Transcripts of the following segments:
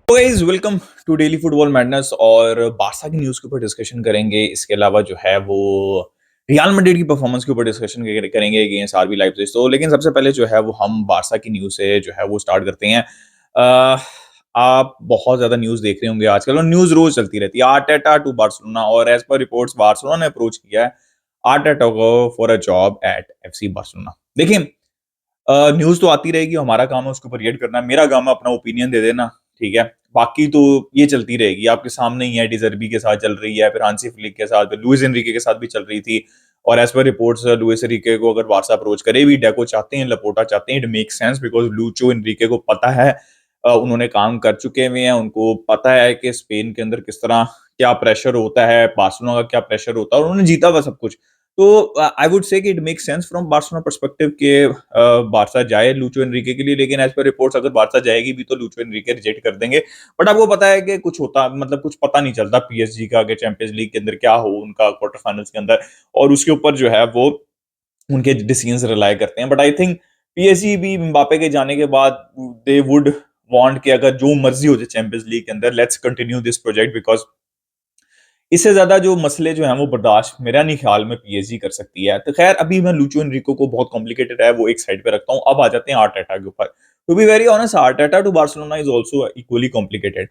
तो guys welcome to daily football madness और Barca की न्यूज़ के ऊपर डिस्कशन करेंगे। इसके अलावा जो है वो रियल मैड्रिड की परफॉर्मेंस के ऊपर डिस्कशन करेंगे अगेंस्ट आरबी लाइप्जिग। तो लेकिन सबसे पहले जो है वो हम बारसा की न्यूज़ से जो है वो स्टार्ट करते हैं। अ, आप बहुत ज़्यादा न्यूज़ देख रहे होंगे आजकल और न्यूज़ रोज़ चलती रहती है। आर्टेटा टू बार्सिलोना और एज़ पर रिपोर्ट्स बार्सिलोना ने अप्रोच किया है आर्टेटा को for a job eight FC Barcelona. देखिए न्यूज़ तो आती रहेगी, हमारा काम है उसके ऊपर रिएक्ट करना, मेरा काम है अपना ओपिनियन दे देना, ठीक है? बाकी तो ये चलती रहेगी, आपके सामने ही है, डिज़र्बी के साथ चल रही है, फिर हांसी फ्लिक के साथ, फिर लुइस एनरिके के साथ भी चल रही थी और as per reports Luis Enrique को अगर बार्सा अप्रोच करे भी, डेको चाहते हैं, लपोर्टा चाहते हैं, it makes sense because locho Enrique को पता है उन्होंने काम कर चुके हुए हैं, उनको पता है कि स्पेन के अंदर किस तरह क्या प्रेशर होता है, बार्सिलोना का क्या प्रेशर होता है और उन्होंने जीता हुआ सब कुछ। तो आई वुड से कि it makes sense from Barcelona perspective के बार्सा जाए लूचो एनरिके के लिए, लेकिन एज पर रिपोर्ट्स अगर बार्सा जाएगी भी तो लूचो एनरिके रिजेक्ट कर देंगे। बट आपको पता है कि कुछ होता मतलब कुछ पता नहीं चलता पीएसजी का कि चैंपियंस लीग के अंदर क्या हो उनका क्वार्टर फाइनल्स के अंदर और उसके ऊपर जो है वो उनके डिसीजंस रिलाई करते हैं। बट आई थिंक पीएसजी भी एम्बापे के जाने के बाद दे वुड वांट कि अगर जो मर्जी हो जाए चैंपियंस लीग के अंदर, let's continue this project because इससे ज़्यादा जो मसले जो हैं वो बर्दाश्त मेरा नहीं ख्याल में पीएसजी कर सकती है। तो ख़ैर अभी मैं लुचो एनरिको को बहुत कॉम्प्लिकेटेड है वो एक साइड पे रखता हूँ। अब आ जाते हैं आर्टेटा के ऊपर। To be very honest Arteta to Barcelona is also equally complicated.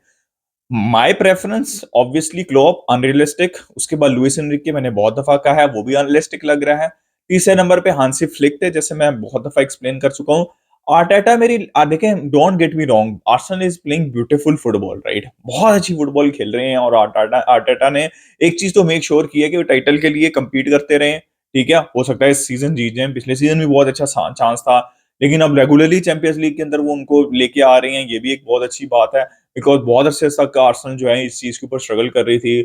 My preference obviously Klopp unrealistic, उसके बाद लुइस एनरिके मैंने बहुत दफ़ा कहा है वो भी अनरियलिस्टिक लग रहा है। तीसरे नंबर पे हांसी फ्लिक थे जैसे मैं बहुत दफ़ा एक्सप्लेन कर चुका हूँ। आर्टेटा मेरी देखें don't get me wrong, Arsenal is playing beautiful football right, बहुत अच्छी फुटबॉल खेल रहे हैं और आर्टेटा आर्टेटा ने एक चीज तो मेक श्योर की है कि वो टाइटल के लिए compete करते रहे। ठीक है, हो सकता है इस सीजन जीत जाए, पिछले सीजन भी बहुत अच्छा चांस था, लेकिन अब रेगुलरली चैंपियंस लीग के अंदर वो उनको लेके आ रहे हैं, ये भी एक बहुत अच्छी बात है बिकॉज बहुत अच्छे तक आर्सेनल जो है इस चीज के ऊपर स्ट्रगल कर रही थी।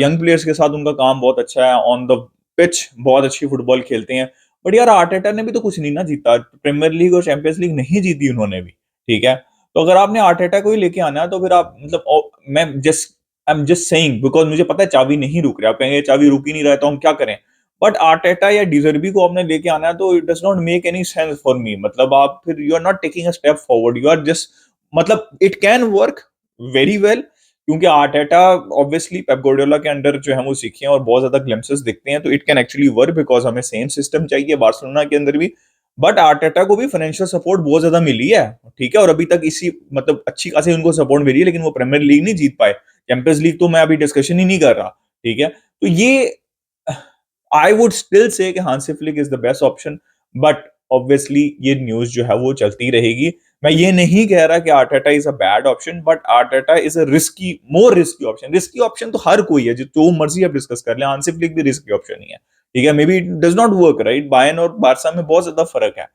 यंग प्लेयर्स के साथ उनका काम बहुत अच्छा है, ऑन द पिच बहुत अच्छी फुटबॉल खेलते हैं। बट यार आर्टेटा ने भी तो कुछ नहीं ना जीता, प्रीमियर लीग और चैंपियंस लीग नहीं जीती उन्होंने भी। ठीक है, तो अगर आपने आर्टेटा को ही लेके आना है तो फिर आप मतलब मैं just I am just saying because मुझे पता है चावी नहीं रुक रहा। आप कहेंगे चावी रुक ही नहीं रहा है तो हम क्या करें? बट आर्टेटा या डिज़र्बी को आपने लेके आना है तो it does not make any sense for me. मतलब आप फिर you are not taking a step forward, you are just मतलब it can work very well क्योंकि आर्टेटा ऑब्वियसली पेप गार्डियोला के अंडर जो है वो सीखे हैं और बहुत ज़्यादा ग्लिम्पसेस दिखते हैं, तो it can actually work because हमें सेम सिस्टम चाहिए बार्सिलोना के अंदर भी। बट आर्टेटा को भी फाइनेंशियल सपोर्ट बहुत ज़्यादा मिली है, ठीक है? और अभी तक इसी मतलब अच्छी खासी उनको सपोर्ट मिली है, लेकिन वो प्रीमियर लीग नहीं जीत पाए। चैंपियंस लीग तो मैं अभी डिस्कशन ही नहीं कर रहा, ठीक है? तो ये आई वुड स्टिल से कि Hansi Flick is the best option, but obviously ये न्यूज़ जो है वो चलती रहेगी। मैं ये नहीं कह रहा कि Arteta is a bad option, but Arteta is a risky more risky option. Risky option तो हर कोई है, जो मर्ज़ी आप डिस्कस कर लें, हांसी फ्लिक भी रिस्की ऑप्शन ही है, ठीक है? May be it does not work right, Bayern और बार्सा में बहुत ज़्यादा फ़र्क है।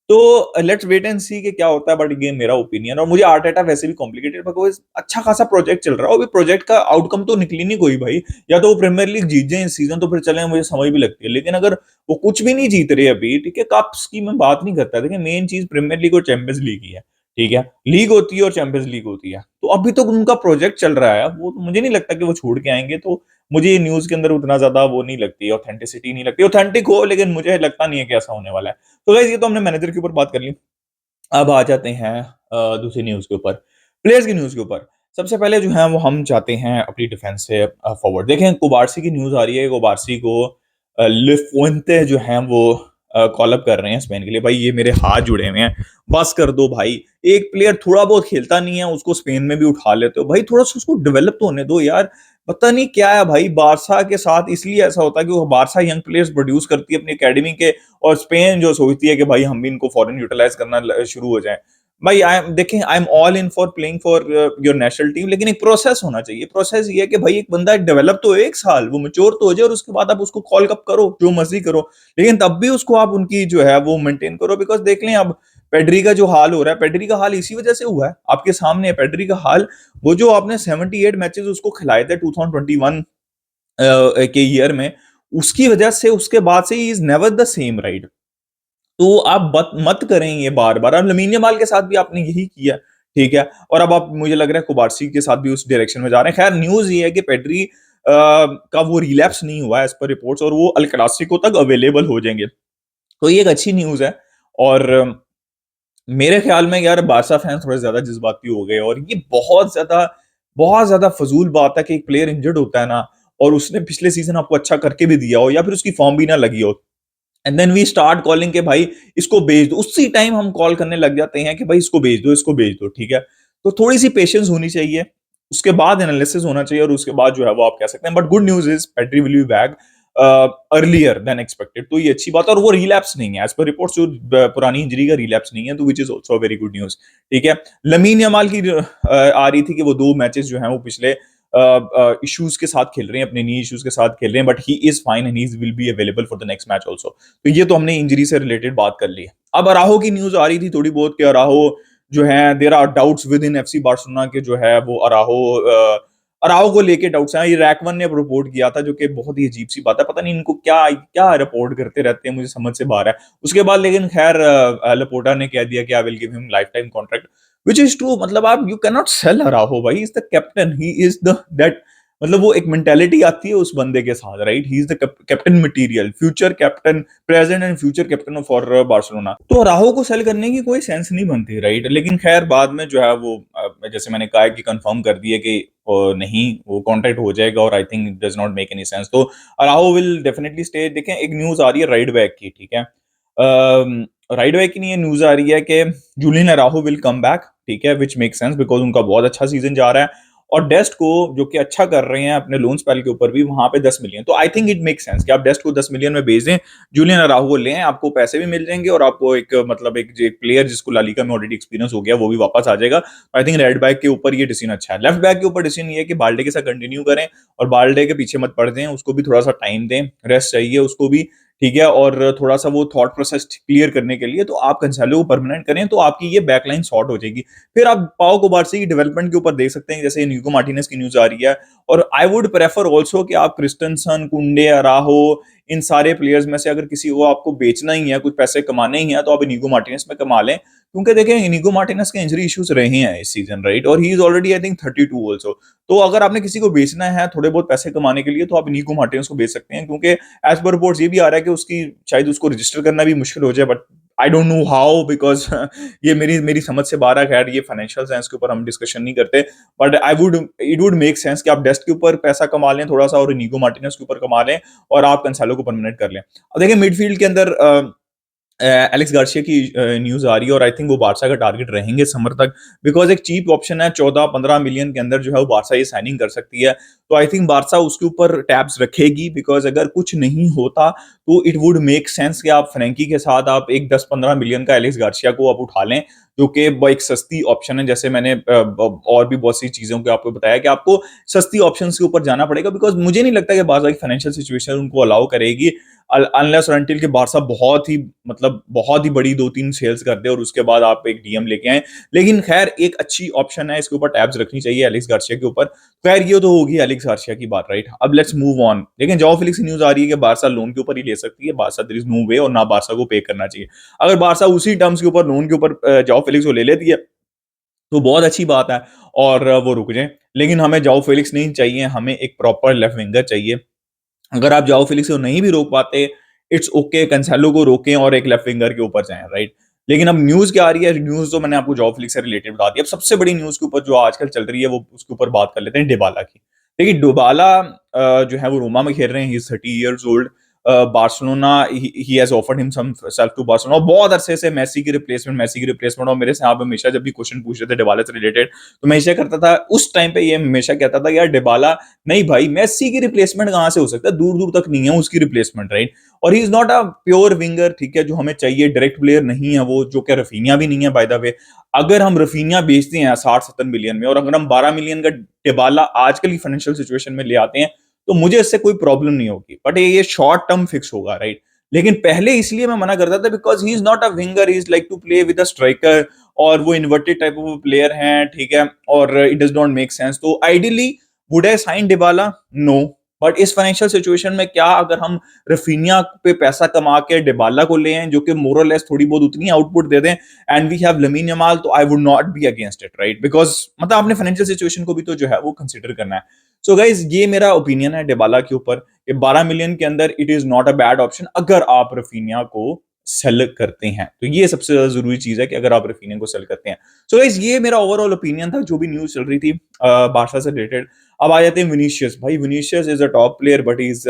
तो लेट्स वेट एंड सी कि क्या होता है, बट ये मेरा ओपिनियन और मुझे आर्टेटा वैसे भी कॉम्प्लिकेटेड बिकॉज़ अच्छा खासा प्रोजेक्ट चल रहा है और अभी प्रोजेक्ट का आउटकम तो निकली नहीं कोई भाई। या तो वो प्रीमियर लीग जीत जाए इस सीजन तो फिर चलें, मुझे समझ भी लगती है। लेकिन अगर वो कुछ भी नहीं जीत रहे अभी, ठीक है, कप्स की मैं बात नहीं करता। देखिए मेन चीज़ प्रीमियर लीग और चैंपियंस लीग ही है, ठीक है? लीग होती है और चैंपियंस लीग होती है। तो अभी तक उनका प्रोजेक्ट चल रहा है, वो तो मुझे नहीं लगता कि वो छोड़ के आएँगे। तो मुझे ये न्यूज़ के अंदर उतना ज़्यादा वो नहीं लगती, ऑथेंटिसिटी नहीं लगती। ऑथेंटिक हो लेकिन मुझे लगता नहीं है कि ऐसा होने वाला है। तो गाइस ये तो हमने मैनेजर के ऊपर बात कर ली। अब आ जाते हैं दूसरी न्यूज़ के ऊपर, प्लेयर्स की न्यूज़ के ऊपर। सबसे पहले जो है वो हम जाते हैं अपनी डिफेंस से फॉरवर्ड। देखें कुबारसी की न्यूज़ आ रही है, कुबारसी को लिफुएंते जो हैं वो कॉल अप कर रहे हैं स्पेन के लिए। भाई ये मेरे हाथ जुड़े हुए हैं, बस कर दो भाई। एक प्लेयर थोड़ा बहुत खेलता नहीं है, उसको स्पेन में भी उठा लेते हो। भाई थोड़ा-सा उसको डेवलप तो होने दो यार। पता नहीं क्या है भाई बार्सा के साथ, इसलिए ऐसा होता है कि वो बार्सा यंग प्लेयर्स प्रोड्यूस करती है अपनी अकेडमी के और स्पेन जो सोचती है कि भाई हम भी इनको फॉरेन यूटिलाइज करना शुरू हो जाए। भाई आई एम देखें I am all in for playing for your national team, लेकिन एक प्रोसेस होना चाहिए। प्रोसेस ये है कि भाई एक बंदा डेवलप तो हो, एक साल वो मैच्योर तो हो जाए और उसके बाद आप उसको कॉल अप करो जो मर्जी करो, लेकिन तब भी उसको आप उनकी जो है वो मेंटेन करो। बिकॉज देख लें अब पेड्री का जो हाल हो रहा है, पेड्री का हाल इसी वजह से हुआ है, आपके सामने है पेड्री का हाल। वो जो आपने 78 मैचेस उसको खिलाए थे 2021 के ईयर में, उसकी वजह से उसके बाद से he is never the same right. तो आप मत करें ये बार-बार। अब लमीन यमाल के साथ भी आपने यही किया, ठीक है? और अब आप मुझे लग रहा है कुबारसी के साथ भी उस डायरेक्शन में जा रहे हैं। खैर न्यूज़ ये है कि पेड्री का वो रिलैप्स नहीं हुआ है एज़ पर रिपोर्ट्स और वो अल क्लासिको तक अवेलेबल हो जाएँगे। तो ये एक अच्छी न्यूज़ है और मेरे ख्याल में यार बार्सा फैंस थोड़े ज़्यादा जज़्बाती हो गए और ये बहुत ज़्यादा फ़ज़ूल बात है कि एक प्लेयर इंजर्ड होता है ना और उसने पिछले सीज़न आपको अच्छा करके भी दिया हो या फिर उसकी फ़ॉर्म भी ना लगी हो। And then we start calling कि भाई इसको बेच दो। उसी टाइम हम कॉल करने लग जाते हैं कि भाई इसको बेच दो, ठीक है? तो थोड़ी-सी पेशेंस होनी चाहिए। उसके बाद एनालिसिस होना चाहिए और उसके बाद जो है वो आप कह सकते हैं। But good news is Pedri will be back earlier then expected. तो ये अच्छी बात है और वो रिलैप्स नहीं है। एज़ पर रिपोर्ट्स जो पुरानी इंजरी का रिलैप्स नहीं है, तो which is also a very good news, ठीक है? लमीन यमाल की आ रही थी कि वो 2 मैचेस जो हैं वो पिछले इश्यूज के साथ खेल रहे हैं, अपने नी इश्यूज के साथ खेल रहे हैं, but he is fine and he will be available for the next match also. तो ये तो हमने इंजरी से रिलेटेड बात कर ली है। अब अराहो की न्यूज आ रही थी थोड़ी बहुत कि अराहो जो है there are doubts within FC Barcelona के जो है वो अराहो को लेके डाउट्स हैं। ये रैकवन ने रिपोर्ट किया था जो कि बहुत ही अजीब सी बात है, पता नहीं इनको क्या क्या रिपोर्ट करते रहते हैं, मुझे समझ से बाहर है। उसके बाद लेकिन खैर लपोटा ने कह दिया कि I will give him life time contract, which is true. मतलब आप यू कैन नॉट सेल अराहो भाई, is the captain, he is the that. मतलब वो एक मेंटालिटी आती है उस बंदे के साथ, right? He is the captain material, future captain, present and future captain for Barcelona. तो राहो को सेल करने की कोई सेंस नहीं बनती, राइट? लेकिन खैर बाद में जो है वो जैसे मैंने कहा कि कंफर्म कर दिया कि नहीं वो कॉन्ट्रैक्ट हो जाएगा और I think it does not make any sense. तो राहो विल डेफिनेटली स्टे। देखें एक न्यूज आ रही है राइट बैक की, ठीक है? राइट बैक की नहीं, ये न्यूज आ रही है कि Julian Araujo will come back, ठीक है? व्हिच मेक सेंस बिकॉज़ उनका बहुत अच्छा सीजन जा रहा है और डेस्ट को जो कि अच्छा कर रहे हैं अपने लोन स्पेल के ऊपर भी, वहां पे 10 मिलियन। तो I think it make sense कि आप डेस्ट को 10 मिलियन में बेच दें, जूलियन अराहो को लें, आपको पैसे भी मिल जाएंगे और आपको एक मतलब एक प्लेयर जिसको ला लीगा में ऑलरेडी एक्सपीरियंस हो गया वो भी वापस आ जाएगा। आई थिंक राइट बैक के ऊपर ये डिसीजन अच्छा है। लेफ्ट बैक के ऊपर डिसीजन ये है कि बाल्डे के साथ कंटिन्यू करें और बाल्डे के पीछे मत पड़ दें, उसको भी थोड़ा सा टाइम दें, रेस्ट चाहिए उसको भी, ठीक है? और थोड़ा सा वो थॉट प्रोसेस क्लियर करने के लिए तो आप कंसेलो को परमानेंट करें, तो आपकी ये बैकलाइन सॉर्ट हो जाएगी। फिर आप पाओ कुबार्सी की डेवलपमेंट के ऊपर देख सकते हैं, जैसे न्यूको मार्टिनेज की न्यूज आ रही है। और आई वुड प्रेफर ऑल्सो कि आप क्रिस्टनसन, कुंडे, अराहो, इन सारे प्लेयर्स में से अगर किसी को आपको बेचना ही है, कुछ पैसे कमाने ही है, तो आप इनिगो मार्टिनेज में कमा लें, क्योंकि देखें इनिगो मार्टिनेज के इंजरी इश्यूज रहे हैं इस सीजन, राइट? और he is already I think 32 also. तो अगर आपने किसी को बेचना है थोड़े बहुत पैसे कमाने के लिए, तो आप इनिगो मार्टिनेज को बेच सकते हैं, क्योंकि एज पर रिपोर्ट्स ये भी आ रहा है कि उसकी शायद उसको रजिस्टर करना भी मुश्किल हो जाए, but I don't know how because ये मेरी मेरी समझ से बाहर है। खैर ये फाइनेंशियल साइंस के ऊपर हम डिस्कशन नहीं करते, but I would it would make sense कि आप डेस्ट के ऊपर पैसा कमा लें थोड़ा सा और इनिगो मार्टिनेज के ऊपर कमा लें और आप कंसालो को परमानेंट कर लें। अब देखिए मिडफील्ड के अंदर एलेक्स गार्सिया की न्यूज आ रही है और आई थिंक वो बारसा का टारगेट रहेंगे समर तक, बिकॉज एक चीप ऑप्शन है, 14-15 मिलियन के अंदर जो है वो बारसा ये साइनिंग कर सकती है। तो आई थिंक बारसा उसके ऊपर टैब्स रखेगी, बिकॉज अगर कुछ नहीं होता तो इट वुड मेक सेंस कि आप फ्रैंकी के साथ आप एक 10-15 मिलियन का एलेक्स गार्सिया को आप उठा लें, जो कि एक सस्ती ऑप्शन है। जैसे मैंने और भी बहुत सी चीजों को आपको बताया कि आपको सस्ती ऑप्शन के ऊपर जाना पड़ेगा, बिकॉज मुझे नहीं लगता कि बारसा की फाइनेंशियल सिचुएशन उनको अलाउ करेगी, अनलेस और अनटिल के बारसा बहुत ही मतलब बहुत ही बड़ी 2-3 सेल्स कर दे और उसके बाद आप एक डीएम लेके आए। लेकिन खैर एक अच्छी ऑप्शन है, इसके ऊपर टैब्स रखनी चाहिए एलेक्स गार्सिया के ऊपर। खैर ये तो होगी एलेक्स गार्सिया की बात, राइट? अब लेट्स मूव ऑन। लेकिन जाओ फेलिक्स की न्यूज आ रही है कि बारसा लोन के ऊपर ही ले सकती है, बारसा देयर इज नो वे, और ना बारसा को पे करना चाहिए। अगर बारसा उसी टर्म्स के ऊपर लोन के ऊपर जाओ फेलिक्स को ले लेती है तो बहुत अच्छी बात है और वो रुक जाए। लेकिन हमें जाओ फेलिक्स नहीं चाहिए, हमें एक प्रॉपर लेफ्ट विंगर चाहिए। अगर आप जाओ फेलिक्स को नहीं भी रोक पाते, इट्स ओके, कंसेलो को रोकें और एक लेफ्ट विंगर के ऊपर जाएं, राइट? लेकिन अब न्यूज क्या आ रही है? न्यूज तो मैंने आपको जाओ फेलिक्स से रिलेटेड बता दी। अब सबसे बड़ी न्यूज के ऊपर जो आजकल चल रही है वो उसके ऊपर बात कर लेते हैं, डिबाला की। देखिए डिबाला जो है वो रोमा में खेल रहे हैं, he is 30 years old. Barcelona he has offered himself to Barcelona. बहुत अरसे से मेसी की रिप्लेसमेंट, और मेरे से आप हमेशा जब भी क्वेश्चन पूछ रहे थे डिबाला से रिलेटेड, तो मैं हमेशा करता था उस टाइम पे, ये हमेशा कहता था यार डिबाला नहीं भाई, मेसी की रिप्लेसमेंट कहां से हो सकता है, दूर दूर तक नहीं है उसकी रिप्लेसमेंट, राइट? और ही is not a pure winger, ठीक है? जो हमें चाहिए डायरेक्ट प्लेयर नहीं है वो, जो कि रफीनिया भी नहीं है बाय द वे। अगर हम रफीनिया बेचते हैं 60-70 मिलियन में और अगर हम 12 मिलियन का डिबाला आजकल की फाइनेंशियल सिचुएशन में ले आते हैं, तो मुझे इससे कोई प्रॉब्लम नहीं होगी, बट ये शॉर्ट टर्म फिक्स होगा, राइट? लेकिन पहले इसलिए मैं मना करता था because he is not a winger, he is like to play with a striker, और वो इन्वर्टेड टाइप ऑफ प्लेयर हैं, ठीक है? और it does not make sense. तो ideally would I sign Dybala? No. But इस फाइनेंशियल सिचुएशन में क्या अगर हम रफीनिया पे पैसा कमा के डिबाला को ले आए, जो कि मोरलेस थोड़ी बहुत उतनी आउटपुट दे दें, and we have lamin Yamal, तो I would not be against it, right? Because मतलब आपने फाइनेंशियल सिचुएशन को भी तो जो है वो कंसिडर करना है। सो गाइज ये मेरा ओपिनियन है डिबाला के ऊपर कि 12 मिलियन के अंदर it is not a bad option अगर आप रफीनिया को सेल करते हैं। तो ये सबसे ज़्यादा ज़रूरी चीज़ है कि अगर आप रफीनिया को सेल करते हैं। सो गाइस ये मेरा ओवरऑल ओपिनियन था जो भी न्यूज़ चल रही थी बार्सा से रिलेटेड। अब आ जाते हैं विनीशियस। भाई Vinicius is a top player but he is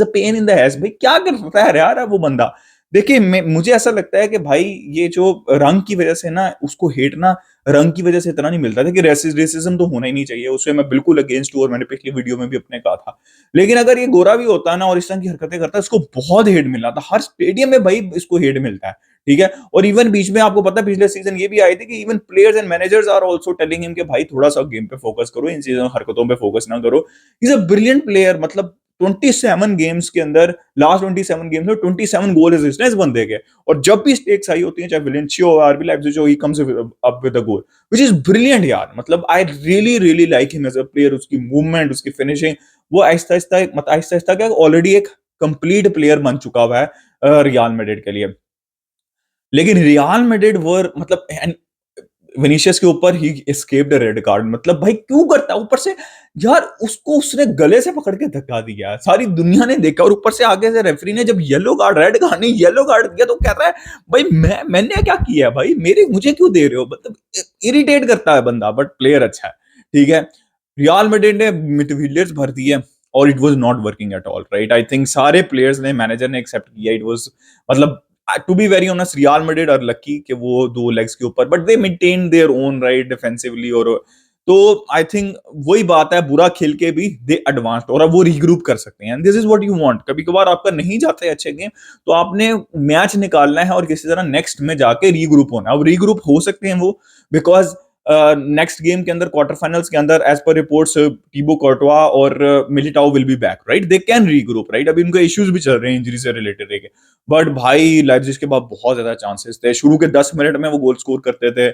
a pain in the S. भाई क्या कर रहा है यार वो बंदा? देखिए मैं मुझे ऐसा लगता है कि भाई ये जो रंग की वज़ह से ना उसको हेट ना रंग की वज़ह से इतना नहीं मिलता था कि रेसिज़्म तो होना ही नहीं चाहिए। उससे मैं बिल्कुल अगेंस्ट हूँ और मैंने पिछली वीडियो में भी अपने कहा था। लेकिन अगर ये गोरा भी होता ना और इस तरह की हरकतें करता, इसको बहुत हेट मिल रहा था। हर स्टेडियम में भाई इसको हेट मिलता है, ठीक है? और इवन बीच में आपको पता है पिछले सीज़न ये भी आए थे कि even players and managers are also telling him कि भाई थोड़ा-सा गेम पे फोकस करो, इन चीज़ों हरकतों पे फोकस ना करो। He is a brilliant player मतलब 27 गेम्स के अंदर लास्ट 27 गेम्स में 27 गोल असिस्ट हैं इस बंदे के। और जब भी स्टेक्स हाई होती हैं, चाहे वेलेंसिया हो, आरबी लाइप्जिग हो, he comes up with a goal, which is brilliant यार। मतलब I really really like him as a player, उसकी मूवमेंट, उसकी फिनिशिंग, वो आहिस्ता-आहिस्ता क्या ऑलरेडी एक कंप्लीट प्लेयर बन चुका हुआ है रियल मैड्रिड के लिए। लेकिन रियल मैड्रिड वर मतलब एंड विनीशियस के ऊपर ही एस्केप्ड रेड कार्ड। मतलब भाई क्यों करता है ऊपर से यार, उसको उसने गले से पकड़ के धक्का दिया, सारी दुनिया ने देखा और ऊपर से आगे से रेफरी ने जब येलो कार्ड रेड कार्ड नहीं येलो कार्ड दिया तो कह रहा है भाई मैंने क्या किया है भाई, मेरे मुझे क्यों दे रहे हो? मतलब इरिटेट करता है बंदा बट प्लेयर अच्छा है, ठीक है। रियल मैड्रिड ने मिडफील्डर्स भर दिए और it was not working at all, right? I think सारे प्लेयर्स ने, मैनेजर ने एक्सेप्ट किया इट वाज मतलब to be very honest Real Madrid are lucky कि वो दो लेग्स के ऊपर, but they maintain their own right defensively. और तो आई थिंक वही बात है, बुरा खेल के भी दे एडवांस्ड और अब वो रीग्रुप कर सकते हैं। This is what you want. कभी कभार आपका नहीं जाते अच्छे गेम तो आपने मैच निकालना है और किसी तरह नेक्स्ट में जाके रीग्रुप होना है। अब रीग्रुप हो सकते हैं वो बिकॉज नेक्स्ट गेम के अंदर क्वार्टर फाइनल्स के अंदर एज पर रिपोर्ट्स टीबो कोर्टवा और Militão will be back, right? They can regroup, right? अभी उनके इश्यूज भी चल रहे हैं इंजरी से रिलेटेड। बट भाई लाइप्जिग के बाद बहुत ज्यादा चांसेस थे। शुरू के 10 मिनट में वो गोल स्कोर करते थे।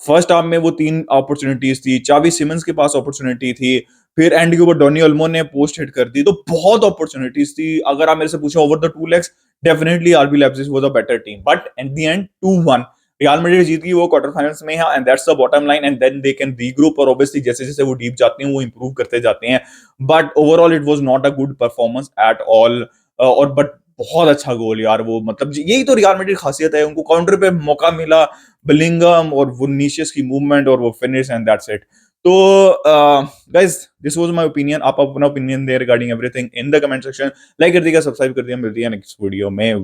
फर्स्ट हाफ में वो 3 अपॉर्चुनिटीज थी, चावी सिमंस के पास अपॉर्चुनिटी थी, फिर एंड के ऊपर डोनी ओल्मो ने पोस्ट हिट कर दी, तो बहुत अपॉर्चुनिटीज थी। अगर आप मेरे से पूछो over the two legs definitely RB Leipzig was a better team, but at the end 2-1 Real Madrid जीत गई, वो क्वार्टर फाइनल्स में है and that's the bottom line and then they can regroup. और ऑब्वियसली जैसे जैसे वो डीप जाते हैं वो इंप्रूव करते जाते हैं, but overall it was not a good performance at all. और बट बहुत अच्छा गोल यार वो, मतलब यही तो रियल मैड्रिड खासियत है, उनको काउंटर पे मौका मिला, बिलिंगम और विनीशियस की मूवमेंट और वो फिनिश एंड दैट्स इट। तो guys this was my opinion. आप अपना opinion they regarding everything in the comment section. Like कर दिया, सब्सक्राइब कर दिया। मिलती है नेक्स्ट वीडियो में।